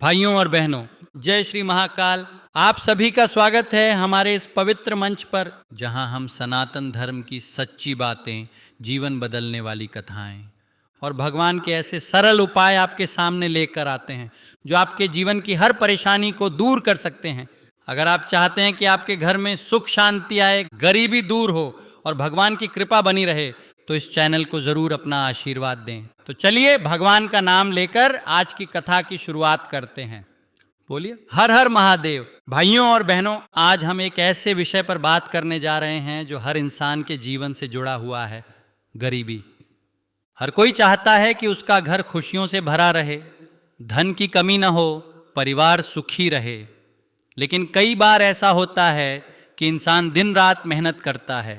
भाइयों और बहनों, जय श्री महाकाल। आप सभी का स्वागत है हमारे इस पवित्र मंच पर, जहां हम सनातन धर्म की सच्ची बातें, जीवन बदलने वाली कथाएं और भगवान के ऐसे सरल उपाय आपके सामने लेकर आते हैं जो आपके जीवन की हर परेशानी को दूर कर सकते हैं। अगर आप चाहते हैं कि आपके घर में सुख शांति आए, गरीबी दूर हो और भगवान की कृपा बनी रहे, तो इस चैनल को जरूर अपना आशीर्वाद दें। तो चलिए भगवान का नाम लेकर आज की कथा की शुरुआत करते हैं। बोलिए हर हर महादेव। भाइयों और बहनों, आज हम एक ऐसे विषय पर बात करने जा रहे हैं जो हर इंसान के जीवन से जुड़ा हुआ है, गरीबी। हर कोई चाहता है कि उसका घर खुशियों से भरा रहे, धन की कमी न हो, परिवार सुखी रहे। लेकिन कई बार ऐसा होता है कि इंसान दिन रात मेहनत करता है,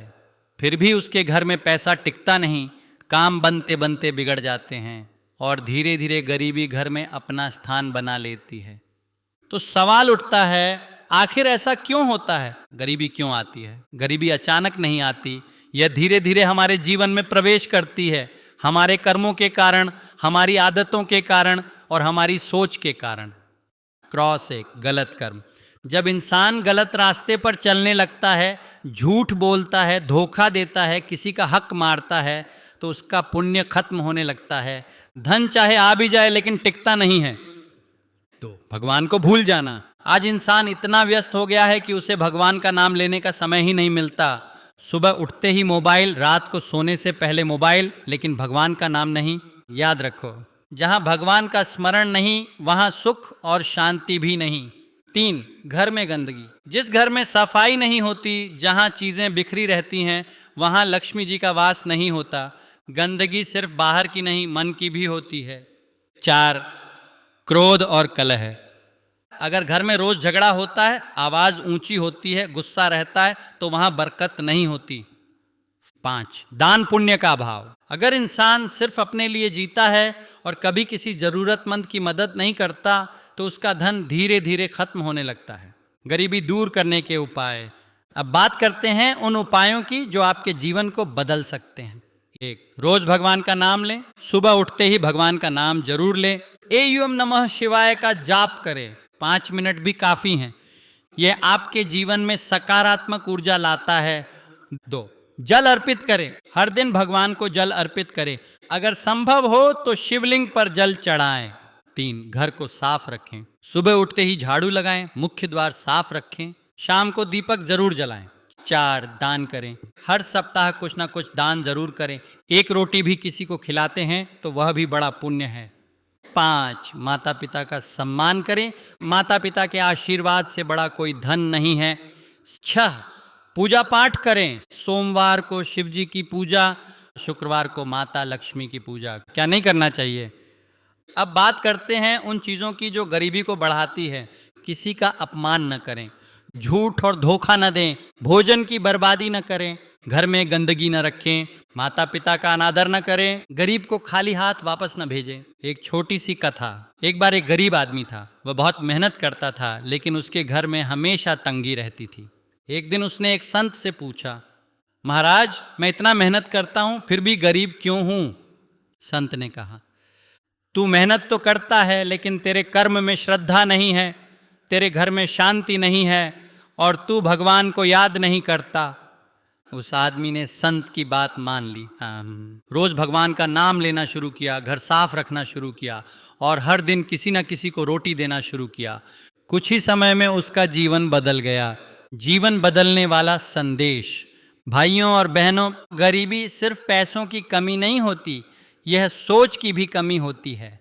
फिर भी उसके घर में पैसा टिकता नहीं, काम बनते बनते बिगड़ जाते हैं और धीरे धीरे गरीबी घर में अपना स्थान बना लेती है। तो सवाल उठता है, आखिर ऐसा क्यों होता है? गरीबी क्यों आती है? गरीबी अचानक नहीं आती, यह धीरे धीरे हमारे जीवन में प्रवेश करती है, हमारे कर्मों के कारण, हमारी आदतों के कारण और हमारी सोच के कारण। क्रॉस एक गलत कर्म। जब इंसान गलत रास्ते पर चलने लगता है, झूठ बोलता है, धोखा देता है, किसी का हक मारता है, तो उसका पुण्य खत्म होने लगता है। धन चाहे आ भी जाए लेकिन टिकता नहीं है, तो भगवान को भूल जाना। आज इंसान इतना व्यस्त हो गया है कि उसे भगवान का नाम लेने का समय ही नहीं मिलता। सुबह उठते ही मोबाइल, रात को सोने से पहले मोबाइल, लेकिन भगवान का नाम नहीं। याद रखो, जहां भगवान का स्मरण नहीं, वहां सुख और शांति भी नहीं। 3, घर में गंदगी। जिस घर में सफाई नहीं होती, जहां चीजें बिखरी रहती हैं, वहां लक्ष्मी जी का वास नहीं होता। गंदगी सिर्फ बाहर की नहीं, मन की भी होती है। 4, क्रोध और कलह। अगर घर में रोज झगड़ा होता है, आवाज ऊंची होती है, गुस्सा रहता है, तो वहां बरकत नहीं होती। 5, दान पुण्य का अभाव। अगर इंसान सिर्फ अपने लिए जीता है और कभी किसी जरूरतमंद की मदद नहीं करता, तो उसका धन धीरे धीरे खत्म होने लगता है। गरीबी दूर करने के उपाय। अब बात करते हैं उन उपायों की जो आपके जीवन को बदल सकते हैं। 1, रोज भगवान का नाम लें। सुबह उठते ही भगवान का नाम जरूर लें। एयम नमः शिवाय का जाप करें, 5 मिनट भी काफी हैं। यह आपके जीवन में सकारात्मक ऊर्जा लाता है। 2, जल अर्पित करें। हर दिन भगवान को जल अर्पित करें। अगर संभव हो तो शिवलिंग पर जल चढ़ाएं। 3, घर को साफ रखें। सुबह उठते ही झाड़ू लगाएं, मुख्य द्वार साफ रखें, शाम को दीपक जरूर जलाएं। 4, दान करें। हर सप्ताह कुछ ना कुछ दान जरूर करें। 1 रोटी भी किसी को खिलाते हैं तो वह भी बड़ा पुण्य है। 5, माता पिता का सम्मान करें। माता पिता के आशीर्वाद से बड़ा कोई धन नहीं है। 6, पूजा पाठ करें। सोमवार को शिव जी की पूजा, शुक्रवार को माता लक्ष्मी की पूजा। क्या नहीं करना चाहिए? अब बात करते हैं उन चीज़ों की जो गरीबी को बढ़ाती है। किसी का अपमान न करें, झूठ और धोखा न दें, भोजन की बर्बादी न करें, घर में गंदगी न रखें, माता पिता का अनादर न करें, गरीब को खाली हाथ वापस न भेजें। एक छोटी सी कथा। एक बार एक गरीब आदमी था, वह बहुत मेहनत करता था, लेकिन उसके घर में हमेशा तंगी रहती थी। एक दिन उसने एक संत से पूछा, महाराज, मैं इतना मेहनत करता हूँ फिर भी गरीब क्यों हूँ? संत ने कहा, तू मेहनत तो करता है लेकिन तेरे कर्म में श्रद्धा नहीं है, तेरे घर में शांति नहीं है और तू भगवान को याद नहीं करता। उस आदमी ने संत की बात मान ली। रोज भगवान का नाम लेना शुरू किया, घर साफ रखना शुरू किया और हर दिन किसी न किसी को रोटी देना शुरू किया। कुछ ही समय में उसका जीवन बदल गया। जीवन बदलने वाला संदेश। भाइयों और बहनों, गरीबी सिर्फ पैसों की कमी नहीं होती, यह सोच की भी कमी होती है।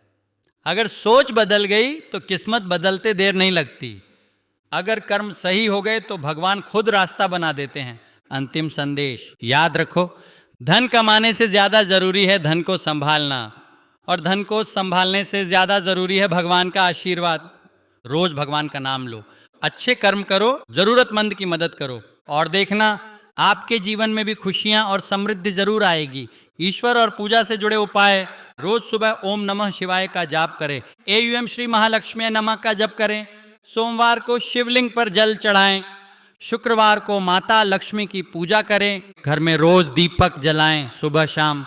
अगर सोच बदल गई तो किस्मत बदलते देर नहीं लगती। अगर कर्म सही हो गए तो भगवान खुद रास्ता बना देते हैं। अंतिम संदेश याद रखो, धन कमाने से ज्यादा जरूरी है धन को संभालना, और धन को संभालने से ज्यादा जरूरी है भगवान का आशीर्वाद। रोज भगवान का नाम लो, अच्छे कर्म करो, जरूरतमंद की मदद करो, और देखना आपके जीवन में भी खुशियां और समृद्धि जरूर आएगी। ईश्वर और पूजा से जुड़े उपाय। रोज सुबह ओम नमः शिवाय का जाप करें। एयम श्री महालक्ष्मी नमः का जप करें। सोमवार को शिवलिंग पर जल चढ़ाएं। शुक्रवार को माता लक्ष्मी की पूजा करें। घर में रोज दीपक जलाएं, सुबह शाम।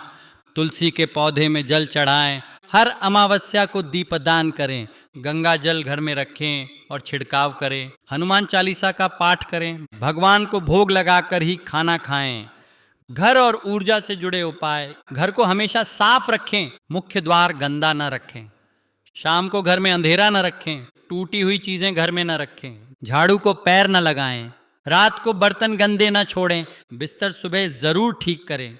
तुलसी के पौधे में जल चढ़ाएं। हर अमावस्या को दीपदान करें। गंगा जल घर में रखें और छिड़काव करें, हनुमान चालीसा का पाठ करें, भगवान को भोग लगाकर ही खाना खाएं। घर और ऊर्जा से जुड़े उपाय, घर को हमेशा साफ रखें, मुख्य द्वार गंदा न रखें, शाम को घर में अंधेरा न रखें, टूटी हुई चीजें घर में न रखें, झाड़ू को पैर न लगाएं, रात को बर्तन गंदे न छोड़ें, बिस्तर सुबह जरूर ठीक करें,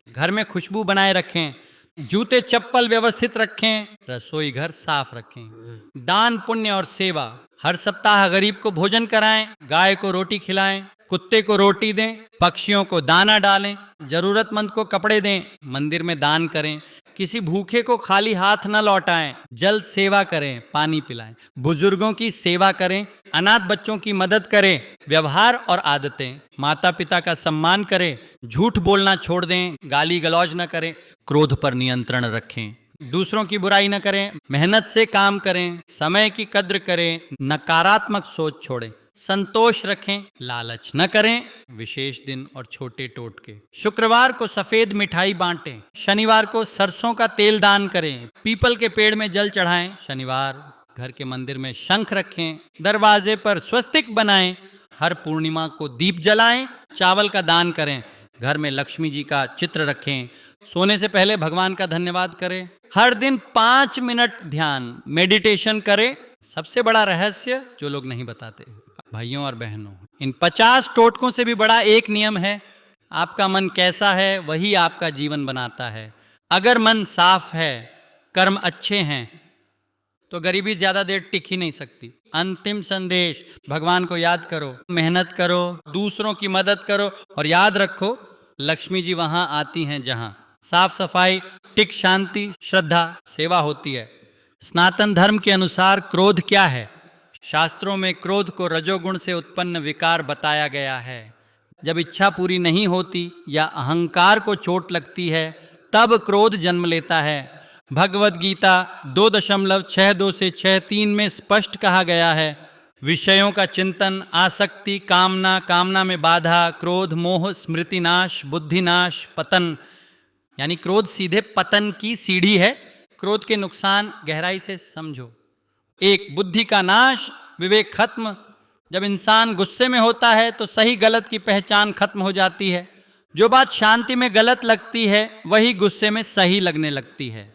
घर में खुशबू बनाए रखें, जूते चप्पल व्यवस्थित रखें, रसोई घर साफ रखें। दान पुण्य और सेवा, हर सप्ताह गरीब को भोजन कराएं, गाय को रोटी खिलाएं, कुत्ते को रोटी दें, पक्षियों को दाना डालें, जरूरतमंद को कपड़े दें, मंदिर में दान करें, किसी भूखे को खाली हाथ न लौटाएं, जल सेवा करें, पानी पिलाएं, बुजुर्गों की सेवा करें, अनाथ बच्चों की मदद करें। व्यवहार और आदतें, माता पिता का सम्मान करें, झूठ बोलना छोड़ दें, गाली गलौज न करें, क्रोध पर नियंत्रण रखें, दूसरों की बुराई न करें, मेहनत से काम करें, समय की कद्र करें, नकारात्मक सोच छोड़ें, संतोष रखें, लालच न करें, विशेष दिन और छोटे टोटके। शुक्रवार को सफेद मिठाई बांटें, शनिवार को सरसों का तेल दान करें, पीपल के पेड़ में जल चढ़ाएं, शनिवार घर के मंदिर में शंख रखें, दरवाजे पर स्वस्तिक बनाएं, हर पूर्णिमा को दीप जलाएं, चावल का दान करें, घर में लक्ष्मी जी का चित्र रखें, सोने से पहले भगवान का धन्यवाद करें, हर दिन 5 मिनट ध्यान मेडिटेशन करें। सबसे बड़ा रहस्य जो लोग नहीं बताते, भाइयों और बहनों, इन 50 टोटकों से भी बड़ा एक नियम है, आपका मन कैसा है वही आपका जीवन बनाता है। अगर मन साफ है, कर्म अच्छे हैं, तो गरीबी ज्यादा देर टिक ही नहीं सकती। अंतिम संदेश, भगवान को याद करो, मेहनत करो, दूसरों की मदद करो और याद रखो लक्ष्मी जी वहां आती हैं जहां साफ सफाई, टिक शांति, श्रद्धा, सेवा होती है। सनातन धर्म के अनुसार क्रोध क्या है? शास्त्रों में क्रोध को रजोगुण से उत्पन्न विकार बताया गया है। जब इच्छा पूरी नहीं होती या अहंकार को चोट लगती है तब क्रोध जन्म लेता है। भगवद गीता 2.62 से 6.3 में स्पष्ट कहा गया है, विषयों का चिंतन, आसक्ति, कामना, कामना में बाधा, क्रोध, मोह, स्मृतिनाश, बुद्धिनाश, पतन। यानी क्रोध सीधे पतन की सीढ़ी है। क्रोध के नुकसान गहराई से समझो। 1, बुद्धि का नाश, विवेक खत्म। जब इंसान गुस्से में होता है तो सही गलत की पहचान खत्म हो जाती है। जो बात शांति में गलत लगती है वही गुस्से में सही लगने लगती है।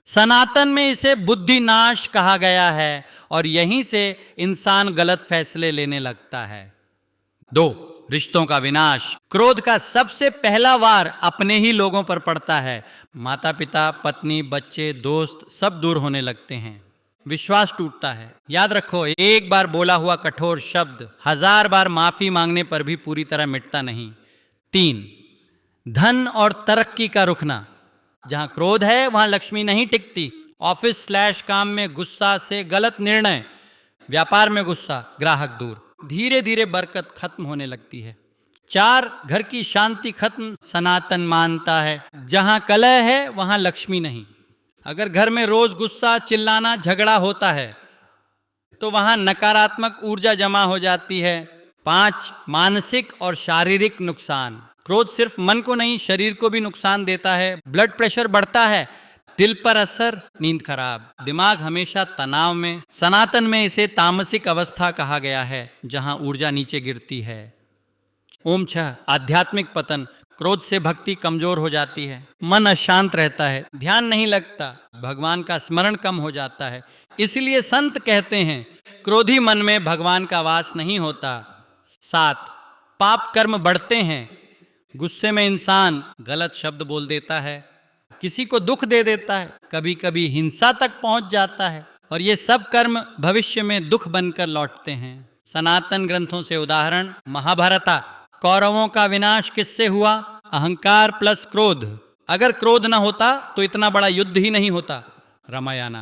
सनातन में इसे बुद्धि नाश कहा गया है और यहीं से इंसान गलत फैसले लेने लगता है। 2, रिश्तों का विनाश। क्रोध का सबसे पहला वार अपने ही लोगों पर पड़ता है। माता पिता, पत्नी, बच्चे, दोस्त सब दूर होने लगते हैं। विश्वास टूटता है। याद रखो, एक बार बोला हुआ कठोर शब्द 1000 बार माफी मांगने पर भी पूरी तरह मिटता नहीं। 3, धन और तरक्की का रुकना। जहां क्रोध है वहां लक्ष्मी नहीं टिकती। ऑफिस / काम में गुस्सा से गलत निर्णय, व्यापार में गुस्सा, ग्राहक दूर, धीरे धीरे बरकत खत्म होने लगती है। 4, घर की शांति खत्म। सनातन मानता है जहां कलह है वहां लक्ष्मी नहीं। अगर घर में रोज गुस्सा, चिल्लाना, झगड़ा होता है तो वहां नकारात्मक ऊर्जा जमा हो जाती है। 5, मानसिक और शारीरिक नुकसान। क्रोध सिर्फ मन को नहीं, शरीर को भी नुकसान देता है। ब्लड प्रेशर बढ़ता है, दिल पर असर, नींद खराब, दिमाग हमेशा तनाव में। सनातन में इसे तामसिक अवस्था कहा गया है, जहां ऊर्जा नीचे गिरती है। 6, आध्यात्मिक पतन। क्रोध से भक्ति कमजोर हो जाती है, मन अशांत रहता है, ध्यान नहीं लगता, भगवान का स्मरण कम हो जाता है। इसलिए संत कहते हैं क्रोधी मन में भगवान का वास नहीं होता। 7, पाप कर्म बढ़ते हैं। गुस्से में इंसान गलत शब्द बोल देता है, किसी को दुख दे देता है, कभी कभी हिंसा तक पहुंच जाता है और ये सब कर्म भविष्य में दुख बनकर लौटते हैं। सनातन ग्रंथों से उदाहरण, महाभारत। कौरवों का विनाश किससे हुआ? अहंकार प्लस क्रोध। अगर क्रोध ना होता तो इतना बड़ा युद्ध ही नहीं होता। रामायण।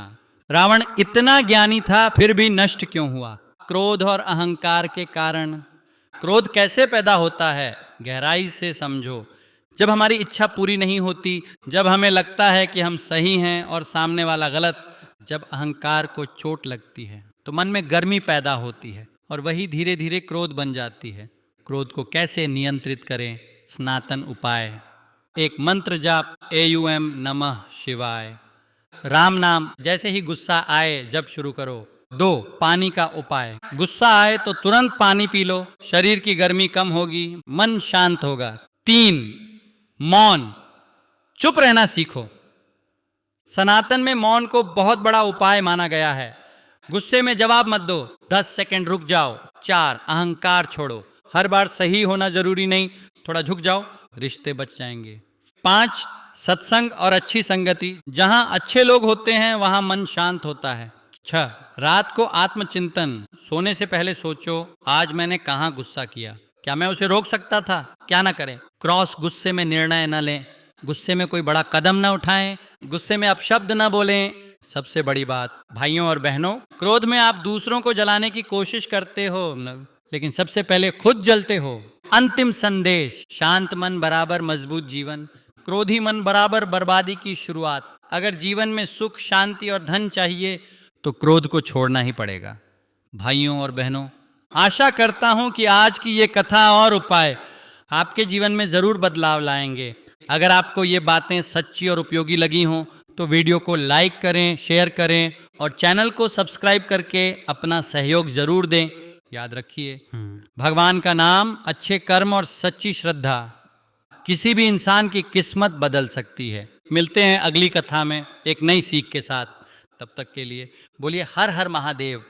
रावण इतना ज्ञानी था फिर भी नष्ट क्यों हुआ? क्रोध और अहंकार के कारण। क्रोध कैसे पैदा होता है? गहराई से समझो। जब हमारी इच्छा पूरी नहीं होती, जब हमें लगता है कि हम सही हैं और सामने वाला गलत, जब अहंकार को चोट लगती है तो मन में गर्मी पैदा होती है और वही धीरे धीरे क्रोध बन जाती है। क्रोध को कैसे नियंत्रित करें? सनातन उपाय। 1, मंत्र जाप, AUM नमः शिवाय। राम नाम जैसे ही गुस्सा आए जब शुरू करो। 2, पानी का उपाय। गुस्सा आए तो तुरंत पानी पी लो, शरीर की गर्मी कम होगी, मन शांत होगा। 3, मौन, चुप रहना सीखो। सनातन में मौन को बहुत बड़ा उपाय माना गया है। गुस्से में जवाब मत दो, 10 सेकंड रुक जाओ। 4, अहंकार छोड़ो, हर बार सही होना जरूरी नहीं, थोड़ा झुक जाओ, रिश्ते बच जाएंगे। 5, सत्संग और अच्छी संगति, जहां अच्छे लोग होते हैं वहां मन शांत होता है। 6, रात को आत्मचिंतन, सोने से पहले सोचो आज मैंने कहां गुस्सा किया, क्या मैं उसे रोक सकता था, क्या ना करें। क्रॉस गुस्से में निर्णय न लें, गुस्से में कोई बड़ा कदम ना उठाएं, गुस्से में अपशब्द ना बोलें। सबसे बड़ी बात भाइयों और बहनों, क्रोध में आप दूसरों को जलाने की कोशिश करते हो, लेकिन सबसे पहले खुद जलते हो। अंतिम संदेश, शांत मन बराबर मजबूत जीवन, क्रोधी मन बराबर बर्बादी की शुरुआत। अगर जीवन में सुख, शांति और धन चाहिए तो क्रोध को छोड़ना ही पड़ेगा। भाइयों और बहनों, आशा करता हूं कि आज की ये कथा और उपाय आपके जीवन में जरूर बदलाव लाएंगे। अगर आपको ये बातें सच्ची और उपयोगी लगी हों तो वीडियो को लाइक करें, शेयर करें और चैनल को सब्सक्राइब करके अपना सहयोग जरूर दें। याद रखिए, भगवान का नाम, अच्छे कर्म और सच्ची श्रद्धा किसी भी इंसान की किस्मत बदल सकती है। मिलते हैं अगली कथा में एक नई सीख के साथ। तब तक के लिए बोलिए हर हर महादेव।